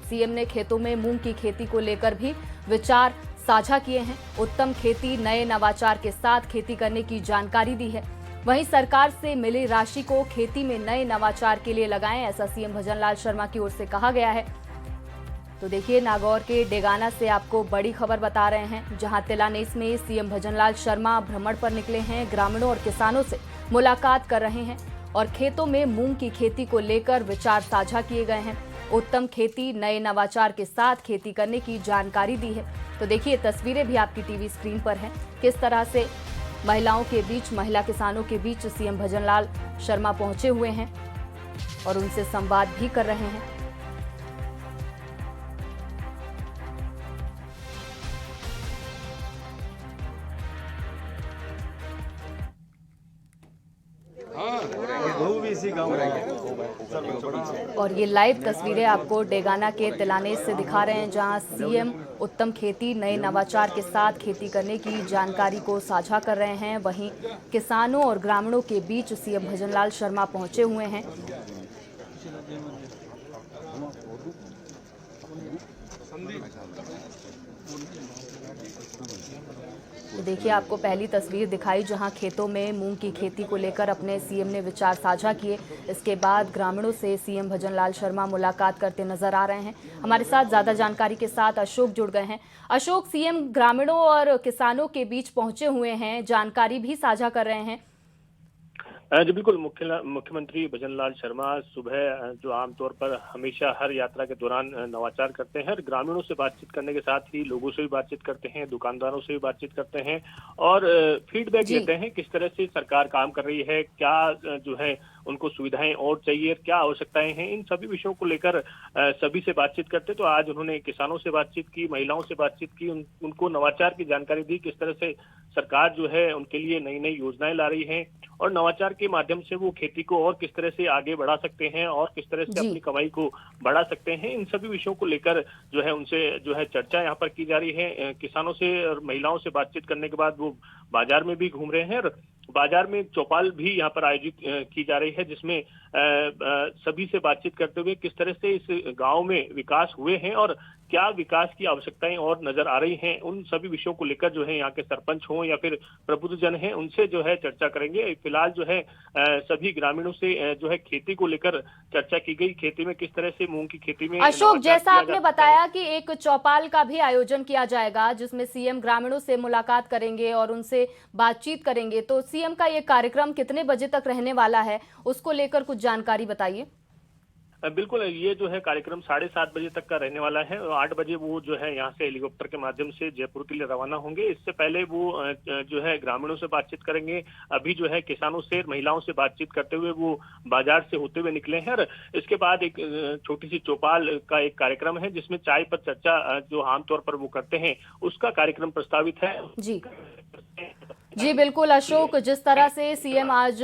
CM ने खेतों में मूंग की खेती को लेकर भी विचार साझा किए हैं। उत्तम खेती, नए नवाचार के साथ खेती करने की जानकारी दी है। वहीं सरकार से मिली राशि को खेती में नए नवाचार के लिए लगाएं, ऐसा सीएम भजनलाल शर्मा की ओर से कहा गया है। तो देखिए, नागौर के डेगाना से आपको बड़ी खबर बता रहे हैं, जहां तिलानेस में सीएम भजनलाल शर्मा भ्रमण पर निकले हैं। ग्रामीणों और किसानों से मुलाकात कर रहे हैं और खेतों में मूंग की खेती को लेकर विचार साझा किए गए हैं। उत्तम खेती, नए नवाचार के साथ खेती करने की जानकारी दी है। तो देखिए, तस्वीरें भी आपकी टीवी स्क्रीन पर हैं, किस तरह से महिलाओं के बीच, महिला किसानों के बीच सीएम भजनलाल शर्मा पहुंचे हुए हैं और उनसे संवाद भी कर रहे हैं। और ये लाइव तस्वीरें आपको डेगाना के तिलानेस से दिखा रहे हैं, जहां सीएम उत्तम खेती, नए नवाचार के साथ खेती करने की जानकारी को साझा कर रहे हैं। वहीं किसानों और ग्रामीणों के बीच सीएम भजनलाल शर्मा पहुंचे हुए हैं। तो देखिए, आपको पहली तस्वीर दिखाई, जहां खेतों में मूंग की खेती को लेकर अपने सीएम ने विचार साझा किए। इसके बाद ग्रामीणों से सीएम भजनलाल शर्मा मुलाकात करते नजर आ रहे हैं। हमारे साथ ज्यादा जानकारी के साथ अशोक जुड़ गए हैं। अशोक, सीएम ग्रामीणों और किसानों के बीच पहुंचे हुए हैं, जानकारी भी साझा कर रहे हैं। जी बिल्कुल, मुख्यमंत्री भजनलाल शर्मा सुबह जो आमतौर पर हमेशा हर यात्रा के दौरान नवाचार करते हैं और ग्रामीणों से बातचीत करने के साथ ही लोगों से भी बातचीत करते हैं, दुकानदारों से भी बातचीत करते हैं और फीडबैक लेते हैं किस तरह से सरकार काम कर रही है, क्या जो है उनको सुविधाएं और चाहिए, क्या आवश्यकताएं हैं, इन सभी विषयों को लेकर सभी से बातचीत करते। तो आज उन्होंने किसानों से बातचीत की, महिलाओं से बातचीत की, उनको नवाचार की जानकारी दी, किस तरह से सरकार जो है उनके लिए नई नई योजनाएं ला रही है और नवाचार के माध्यम से वो खेती को और किस तरह से आगे बढ़ा सकते हैं और किस तरह से अपनी कमाई को बढ़ा सकते हैं। इन सभी विषयों को लेकर जो है उनसे जो है चर्चा यहाँ पर की जा रही है। किसानों से और महिलाओं से बातचीत करने के बाद वो बाजार में भी घूम रहे हैं और बाजार में चौपाल भी यहाँ पर आयोजित की जा रही है, जिसमें सभी से बातचीत करते हुए किस तरह से इस गांव में विकास हुए हैं और क्या विकास की आवश्यकताएं और नजर आ रही हैं, उन सभी विषयों को लेकर जो है यहाँ के सरपंच हों या फिर प्रबुद्धजन हैं, उनसे जो है चर्चा करेंगे। फिलहाल जो है सभी ग्रामीणों से जो है खेती को लेकर चर्चा की गई, खेती में किस तरह से मूंग की खेती में। अशोक, जैसा आपने बताया कि एक चौपाल का भी आयोजन किया जाएगा, जिसमें सीएम ग्रामीणों से मुलाकात करेंगे और उनसे बातचीत करेंगे, तो सीएम का ये कार्यक्रम कितने बजे तक रहने वाला है, उसको लेकर कुछ जानकारी बताइए। बिल्कुल, ये जो है कार्यक्रम 7:30 बजे तक का रहने वाला है और 8 बजे वो जो है यहाँ से हेलीकॉप्टर के माध्यम से जयपुर के लिए रवाना होंगे। इससे पहले वो जो है ग्रामीणों से बातचीत करेंगे। अभी जो है किसानों से, महिलाओं से बातचीत करते हुए वो बाजार से होते हुए निकले हैं और इसके बाद एक छोटी सी चौपाल का एक कार्यक्रम है, जिसमें चाय पर चर्चा जो आमतौर पर वो करते हैं, उसका कार्यक्रम प्रस्तावित है। जी बिल्कुल अशोक, जिस तरह से सीएम आज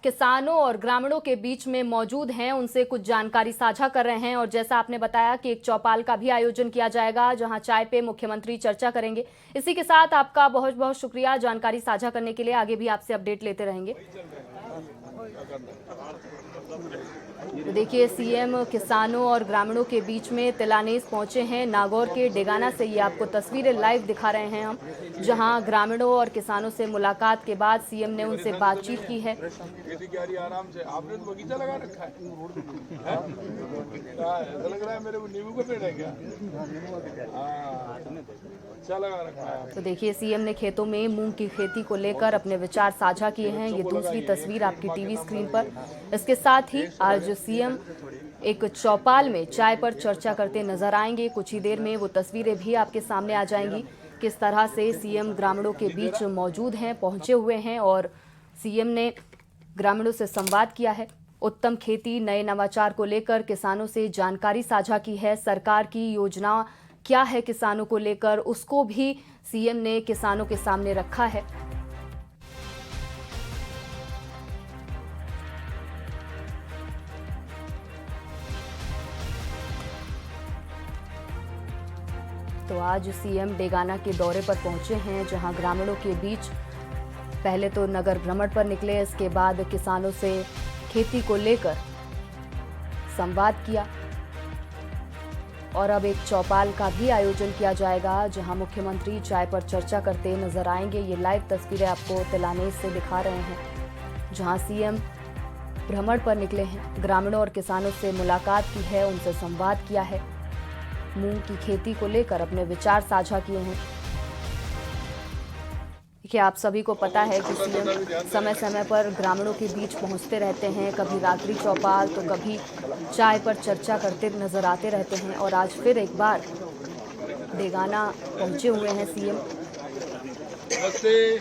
किसानों और ग्रामीणों के बीच में मौजूद हैं, उनसे कुछ जानकारी साझा कर रहे हैं और जैसा आपने बताया कि एक चौपाल का भी आयोजन किया जाएगा, जहां चाय पे मुख्यमंत्री चर्चा करेंगे। इसी के साथ आपका बहुत बहुत शुक्रिया जानकारी साझा करने के लिए। आगे भी आपसे अपडेट लेते रहेंगे। तो देखिए, सीएम किसानों और ग्रामीणों के बीच में तिलानेस पहुंचे हैं। नागौर के डेगाना से ये आपको तस्वीरें लाइव दिखा रहे हैं हम, जहां ग्रामीणों और किसानों से मुलाकात के बाद सीएम ने उनसे बातचीत की है। आराम से आपने तो बगीचा लगा रखा है, ऐसा लग रहा है मेरे को नींबू का पेड़ है क्या? अच्छा लगा रखा है। तो देखिए, सीएम ने खेतों में मूंग की खेती को लेकर अपने विचार साझा किए हैं। ये दूसरी तस्वीर आपकी टीवी स्क्रीन पर। इसके साथ ही आज सीएम एक चौपाल में चाय पर चर्चा करते नजर आएंगे। कुछ ही देर में वो तस्वीरें भी आपके सामने आ जाएंगी, किस तरह से सीएम ग्रामीणों के बीच मौजूद हैं, पहुंचे हुए हैं और सीएम ने ग्रामीणों से संवाद किया है। उत्तम खेती, नए नवाचार को लेकर किसानों से जानकारी साझा की है। सरकार की योजना क्या है किसानों को लेकर, उसको भी सीएम ने किसानों के सामने रखा है। तो आज सीएम डेगाना के दौरे पर पहुंचे हैं, जहां ग्रामीणों के बीच पहले तो नगर भ्रमण पर निकले, इसके बाद किसानों से खेती को लेकर संवाद किया। और अब एक चौपाल का भी आयोजन किया जाएगा, जहां मुख्यमंत्री चाय पर चर्चा करते नजर आएंगे। ये लाइव तस्वीरें आपको तिलानेस से दिखा रहे हैं, जहां सीएम भ्रमण पर निकले हैं, ग्रामीणों और किसानों से मुलाकात की है, उनसे संवाद किया है, मूंग की खेती को लेकर अपने विचार साझा किए हैं। देखिए, आप सभी को पता है कि सीएम समय समय पर ग्रामीणों के बीच पहुंचते रहते हैं, कभी रात्रि चौपाल तो कभी चाय पर चर्चा करते नजर आते रहते हैं। और आज फिर एक बार डेगाना पहुंचे हुए हैं सीएम। नमस्ते,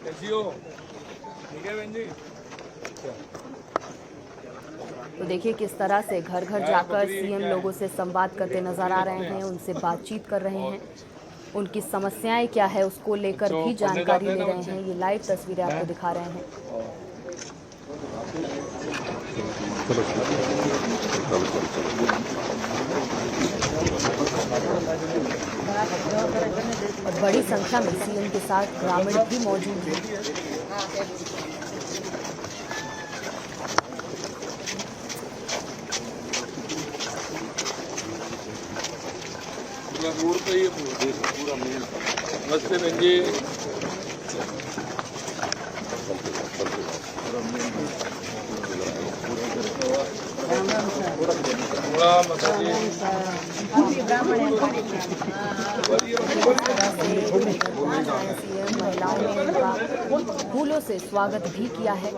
कैसी हो? ठीक है बहन जी। तो देखिए किस तरह से घर घर जाकर सीएम लोगों से संवाद करते नजर आ रहे हैं, उनसे बातचीत कर रहे हैं, उनकी समस्याएं क्या है उसको लेकर भी जानकारी ले रहे हैं। ये लाइव तस्वीरें आपको दिखा रहे हैं। और बड़ी संख्या में सीएम के साथ ग्रामीण भी मौजूद हैं। रोड पे ही पूरा मेन। नमस्ते बहन जी। महिलाओं ने उनका फूलों से स्वागत भी किया है।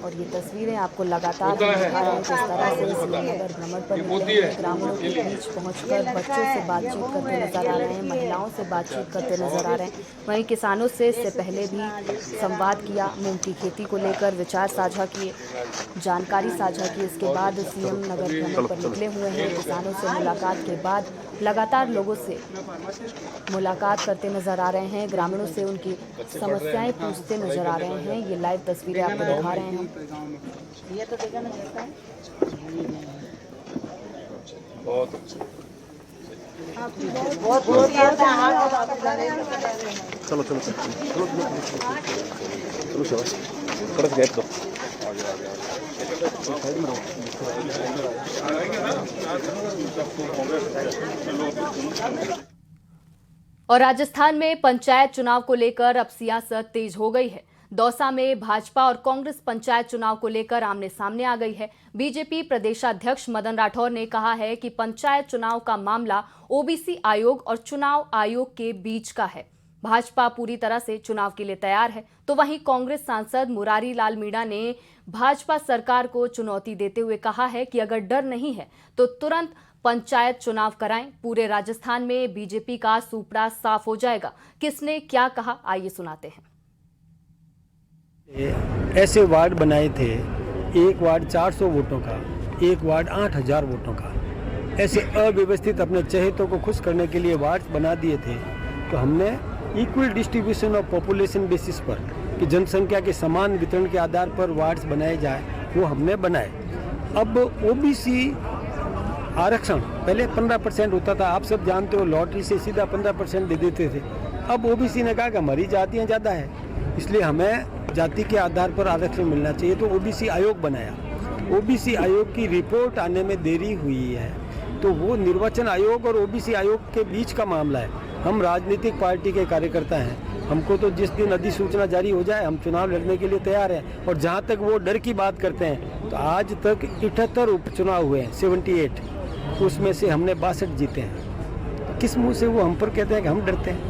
और ये तस्वीरें आपको लगातार दिखा रहे हैं किस तरह से नगर भ्रमण पर ग्रामीणों के बीच पहुंचकर बच्चों से बातचीत करते नजर आ रहे हैं, महिलाओं से बातचीत करते नजर आ रहे हैं। वहीं किसानों से इससे पहले भी संवाद किया, मूंग की खेती को लेकर विचार साझा किए, जानकारी साझा की। इसके बाद सीएम नगर भ्रमण पर निकले हुए हैं। किसानों से मुलाकात के बाद लगातार लोगों से मुलाकात करते नजर आ रहे हैं, ग्रामीणों से उनकी समस्याएं पूछते नजर आ रहे हैं। ये लाइव तस्वीरें आपको दिखा रहे हैं। ये तो देखा ना जैसा है। बहुत अच्छा। चलो चलो चलो चलो शाबाश, कड़क गैप दो। और राजस्थान में पंचायत चुनाव को लेकर अब सियासत तेज हो गई है। दौसा में भाजपा और कांग्रेस पंचायत चुनाव को लेकर आमने सामने आ गई है। बीजेपी प्रदेशाध्यक्ष मदन राठौर ने कहा है कि पंचायत चुनाव का मामला ओबीसी आयोग और चुनाव आयोग के बीच का है। भाजपा पूरी तरह से चुनाव के लिए तैयार है, तो वहीं कांग्रेस सांसद मुरारी लाल मीणा ने भाजपा सरकार को चुनौती देते हुए कहा है कि अगर डर नहीं है तो तुरंत पंचायत चुनाव कराएं। पूरे राजस्थान में बीजेपी का सुपड़ा साफ हो जाएगा। किसने क्या कहा, आइए सुनाते हैं। ऐसे वार्ड बनाए थे, एक वार्ड 400 वोटों का, एक वार्ड 8000 वोटों का। ऐसे अव्यवस्थित अपने चहेतों को खुश करने के लिए वार्ड बना दिए थे। तो हमने equal distribution of population basis पर, कि जनसंख्या के समान वितरण के आधार पर वार्ड्स बनाए जाए, वो हमने बनाए। अब ओबीसी आरक्षण पहले 15% होता था, आप सब जानते हो, लॉटरी से सीधा 15% दे देते थे। अब ओबीसी ने कहा कि हमारी जातियाँ ज़्यादा है, इसलिए हमें जाति के आधार पर आरक्षण मिलना चाहिए, तो ओबीसी आयोग बनाया। ओबीसी आयोग की रिपोर्ट आने में देरी हुई है, तो वो निर्वाचन आयोग और ओबीसी आयोग के बीच का मामला है। हम राजनीतिक पार्टी के कार्यकर्ता हैं, हमको तो जिस दिन अधिसूचना जारी हो जाए हम चुनाव लड़ने के लिए तैयार हैं। और जहाँ तक वो डर की बात करते हैं, तो आज तक 78 उपचुनाव हुए हैं, 78, उसमें से हमने 62 जीते हैं। तो किस मुँह से वो हम पर कहते हैं कि हम डरते हैं?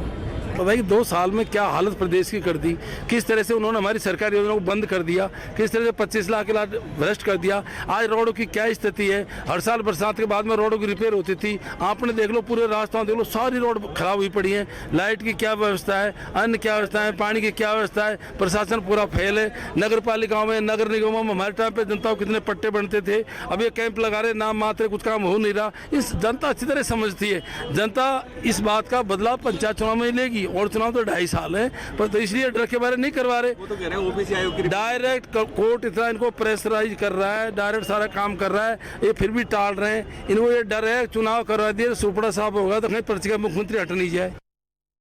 तो भाई 2 साल में क्या हालत प्रदेश की कर दी, किस तरह से उन्होंने हमारी सरकारी योजनाओं को बंद कर दिया, किस तरह से 25 लाख के लाख भ्रष्ट कर दिया। आज रोडों की क्या स्थिति है, हर साल बरसात के बाद में रोडों की रिपेयर होती थी, आपने देख लो पूरे रास्ताओं देख लो, सारी रोड खराब हुई पड़ी है। लाइट की क्या व्यवस्था है, अन्य क्या व्यवस्था है, पानी की क्या व्यवस्था है, प्रशासन पूरा फेल है। नगर पालिकाओं में, नगर निगमों में हमारे टाइम पे जनता को कितने पट्टे बनते थे, अब ये कैंप लगा रहे, नाम मात्र, कुछ काम हो नहीं रहा। इस जनता अच्छी तरह समझती है, जनता इस बात का बदलाव पंचायत चुनाव में लेगी। और चुनाव तो 2.5 साल है, पर तो इसलिए डर के बारे नहीं करवा रहे। वो तो कह रहे हैं ओबीसी आयोग की डायरेक्ट कोर्ट इतना इनको प्रेशराइज कर रहा है, डायरेक्ट सारा काम कर रहा है, ये फिर भी टाल रहे हैं। इनको ये डर है चुनाव करवा दिए, सुपड़ा साफ होगा तो कहीं पर्ची का मुख्यमंत्री हट नहीं जाए।